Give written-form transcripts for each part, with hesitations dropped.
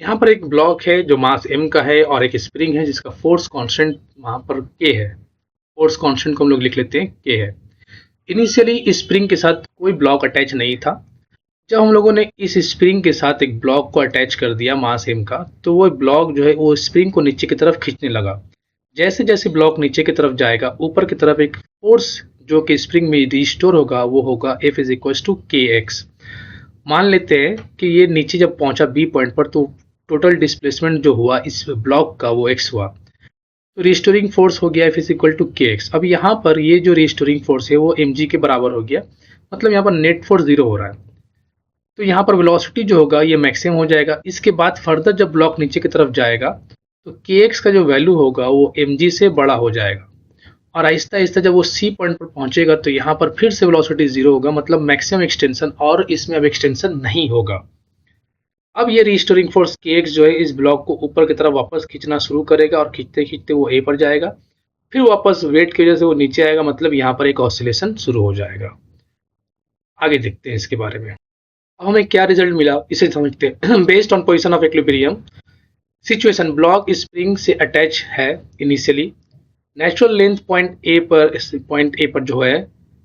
यहाँ पर एक ब्लॉक है जो मास m का है और एक स्प्रिंग है जिसका फोर्स कांस्टेंट वहाँ पर k है। फोर्स कांस्टेंट को हम लोग लिख लेते हैं k है। इनिशियली स्प्रिंग के साथ कोई ब्लॉक अटैच नहीं था। जब हम लोगों ने इस स्प्रिंग के साथ एक ब्लॉक को अटैच कर दिया मास m का, तो वो ब्लॉक जो है वो स्प्रिंग को नीचे की तरफ खींचने लगा। जैसे जैसे ब्लॉक नीचे की तरफ जाएगा, ऊपर की तरफ एक फोर्स जो कि स्प्रिंग में रिस्टोर होगा, वो होगा F is equal to kx। मान लेते हैं कि ये नीचे जब पहुंचा बी पॉइंट पर, तो टोटल डिस्प्लेसमेंट जो हुआ इस ब्लॉक का वो x हुआ। तो रिस्टोरिंग फोर्स हो गया F is equal to kx। अब यहाँ पर ये जो रिस्टोरिंग फोर्स है वो mg के बराबर हो गया, मतलब यहाँ पर नेट फोर्स 0 हो रहा है। तो यहाँ पर वेलोसिटी जो होगा ये मैक्सिमम हो जाएगा। इसके बाद फर्दर जब ब्लॉक नीचे की तरफ जाएगा, तो kx का जो वैल्यू होगा वो mg से बड़ा हो जाएगा, और आहिस्ता आहिस्ता जब वो सी पॉइंट पर पहुंचेगा तो यहाँ पर फिर से वेलोसिटी 0 होगा, मतलब मैक्सिमम एक्सटेंशन, और इसमें अब एक्सटेंशन नहीं होगा। अब ये रिस्टोरिंग फोर्स kx जो है इस ब्लॉक को ऊपर की तरफ वापस खींचना शुरू करेगा, और खींचते खींचते वो a पर जाएगा, फिर वापस वेट की वजह से वो नीचे आएगा, मतलब यहाँ पर एक ऑसिलेशन शुरू हो जाएगा। आगे देखते हैं इसके बारे में। अब हमें क्या रिजल्ट मिला इसे समझते हैं। Based on position of equilibrium situation, block spring से अटैच है initially. Natural length point A पर जो है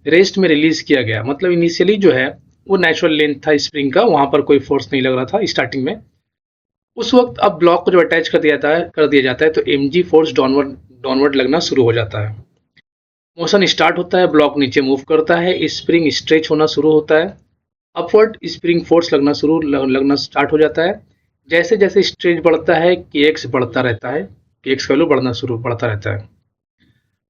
रेस्ट में रिलीज किया गया, मतलब इनिशियली जो है वो नेचुरल लेंथ था स्प्रिंग का, वहां पर कोई फोर्स नहीं लग रहा था स्टार्टिंग में। उस वक्त अब ब्लॉक को जब अटैच कर दिया जाता है तो mg फोर्स डाउनवर्ड लगना शुरू हो जाता है। मोशन स्टार्ट होता है, ब्लॉक नीचे मूव करता है, स्प्रिंग स्ट्रेच होना शुरू होता है, अपवर्ड स्प्रिंग फोर्स लगना स्टार्ट हो जाता है। जैसे जैसे स्ट्रेच बढ़ता है kx बढ़ता रहता है, kx का वैल्यू बढ़ता रहता है।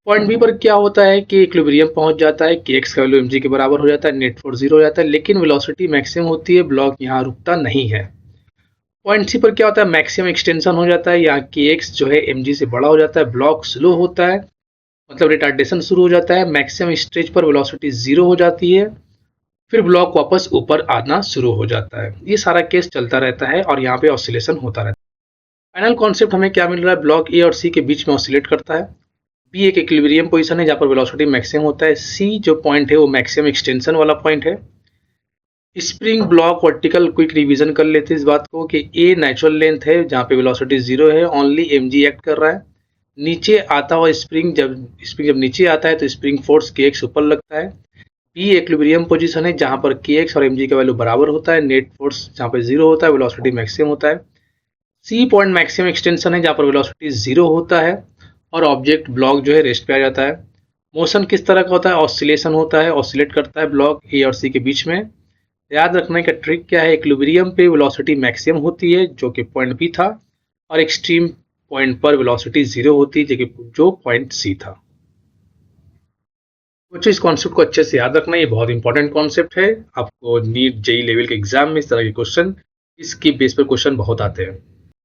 पॉइंट बी पर क्या होता है कि इक्विलिब्रियम पहुंच जाता है, kx का वैल्यू mg के बराबर हो जाता है, नेट फोर्स 0 हो जाता है, लेकिन वेलोसिटी मैक्सिमम होती है, ब्लॉक यहाँ रुकता नहीं है। पॉइंट सी पर क्या होता है, मैक्सिमम एक्सटेंशन हो जाता है, यहाँ kx जो है mg से बड़ा हो जाता है, ब्लॉक स्लो होता है, मतलब रिटार्डेशन शुरू हो जाता है, मैक्सिमम स्ट्रेच पर वेलोसिटी 0 हो जाती है, फिर ब्लॉक वापस ऊपर आना शुरू हो जाता है। ये सारा केस चलता रहता है और यहाँ पे ऑसिलेशन होता रहता है। फाइनल कॉन्सेप्ट हमें क्या मिल रहा है, ब्लॉक ए और सी के बीच में ऑसिलेट करता है। बी एक इक्विलिब्रियम पोजीशन है जहाँ पर वेलोसिटी मैक्सिमम होता है। सी जो पॉइंट है वो मैक्सिमम एक्सटेंशन वाला पॉइंट है। Spring block vertical, quick revision कर लेते हैं इस बात को कि ए नेचुरल लेंथ है जहाँ पे वेलोसिटी 0 है, ओनली mg एक्ट कर रहा है। नीचे आता हुआ स्प्रिंग जब नीचे आता है तो स्प्रिंग फोर्स kx ऊपर लगता है। बी इक्विलिब्रियम पोजीशन है जहाँ पर kx और mg का वैल्यू बराबर होता है, नेट फोर्स जहाँ पे 0 होता है, वेलोसिटी मैक्सिमम होता है। सी पॉइंट मैक्सिमम एक्सटेंशन है जहाँ पर वेलोसिटी 0 होता है और ऑब्जेक्ट ब्लॉक जो है रेस्ट पे आ जाता है। मोशन किस तरह का होता है, ऑसिलेशन होता है, ऑसिलेट करता है ब्लॉक ए और सी के बीच में। याद रखने का ट्रिक क्या है, इक्विलिब्रियम पे वेलोसिटी मैक्सिमम होती है जो कि पॉइंट बी था, और एक्सट्रीम पॉइंट पर वेलोसिटी 0 होती है जो पॉइंट सी था। बच्चों इस कॉन्सेप्ट को अच्छे से याद रखना, ये बहुत इंपॉर्टेंट कॉन्सेप्ट है। आपको नीट जेई लेवल के एग्जाम में इस तरह के क्वेश्चन, इसकी बेस पर क्वेश्चन बहुत आते हैं।